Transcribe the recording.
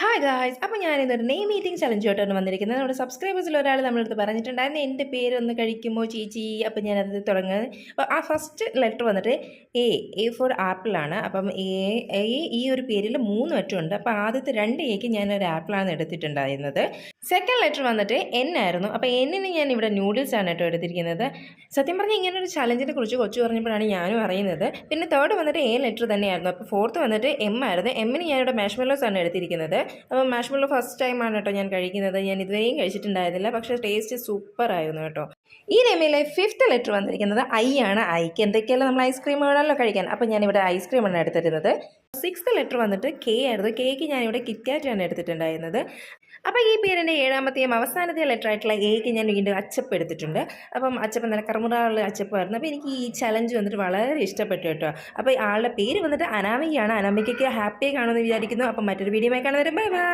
Hi guys, അപ്പോൾ ഞാനിന്നൊരു name meeting ചലഞ്ചുമായിട്ടാണ് വന്നിരിക്കുന്നത്. നമ്മുടെ സബ്സ്ക്രൈബേഴ്സിൽ ഒരാൾ നമ്മളടുത്ത് പറഞ്ഞിട്ടുണ്ടായിരുന്നു എൻ്റെ പേരൊന്ന് കഴിക്കുമോ ചേച്ചി. അപ്പോൾ ഞാനത് തുടങ്ങുന്നത്. അപ്പോൾ ആ ഫസ്റ്റ് ലെറ്റർ വന്നിട്ട് എ ഫോർ ആപ്പിളാണ്. അപ്പം ഈ ഒരു പേരിൽ 3 ലെറ്ററുണ്ട്. അപ്പോൾ ആദ്യത്തെ 2 എക്ക് ഞാനൊരു ആപ്പിളാണ് എടുത്തിട്ടുണ്ടായിരുന്നത്. സെക്കൻഡ് ലെറ്റർ വന്നിട്ട് എൻ ആയിരുന്നു. അപ്പോൾ എന്നിന് ഞാൻ ഇവിടെ നൂഡിൽസാണ് കേട്ടോ എടുത്തിരിക്കുന്നത്. സത്യം പറഞ്ഞാൽ ഇങ്ങനെ ഒരു ചലഞ്ചിനെ കുറിച്ച് കൊച്ചു പറഞ്ഞപ്പോഴാണ് ഞാനും അറിയുന്നത്. പിന്നെ തേർഡ് വന്നിട്ട് എ ലെറ്റർ തന്നെയായിരുന്നു. അപ്പോൾ ഫോർത്ത് വന്നിട്ട് എം ആയിരുന്നു. എമ്മിന് ഞാനിവിടെ മാഷ്മെല്ലോസ് ആണ് എടുത്തിരിക്കുന്നത്. അപ്പോൾ മാഷ്മെല്ലോ ഫസ്റ്റ് ടൈമാണ് കേട്ടോ ഞാൻ കഴിക്കുന്നത്. ഞാൻ ഇതുവരെയും കഴിച്ചിട്ടുണ്ടായിരുന്നില്ല, പക്ഷേ ടേസ്റ്റ് സൂപ്പർ ആയിരുന്നു കേട്ടോ. ഈ നെയിമിലെ ഫിഫ്ത്ത് ലെറ്റർ വന്നിരിക്കുന്നത് ഐ ആണ്. ഐക്ക് എന്തൊക്കെയല്ലോ നമ്മൾ ഐസ്ക്രീം വേണമല്ലോ കഴിക്കാൻ. അപ്പോൾ ഞാനിവിടെ ഐസ്ക്രീമാണ് എടുത്തിരുന്നത്. സിക്സ്ത് ലെറ്റർ വന്നിട്ട് കെ ആയിരുന്നു. കെക്ക് ഞാനിവിടെ കിറ്റ്കാറ്റാണ് എടുത്തിട്ടുണ്ടായിരുന്നത്. അപ്പോൾ ഈ പേരിൻ്റെ 7ാമത്തെയും അവസാനത്തെയും ലെറ്റർ ആയിട്ടുള്ള എക്ക് ഞാൻ വീണ്ടും അച്ചപ്പ് എടുത്തിട്ടുണ്ട്. അപ്പം അച്ചപ്പം നല്ല കറുമുറാളുള്ള അച്ചപ്പമായിരുന്നു. അപ്പോൾ എനിക്ക് ഈ ചലഞ്ച് വന്നിട്ട് വളരെ ഇഷ്ടപ്പെട്ടു കേട്ടോ. അപ്പോൾ ആളുടെ പേര് വന്നിട്ട് അനാമികയാണ്. അനാമികയ്ക്ക് ഹാപ്പി കാണുമെന്ന് വിചാരിക്കുന്നു. അപ്പം മറ്റൊരു വീഡിയോ കാണുന്നവരും ബൈ ബൈ.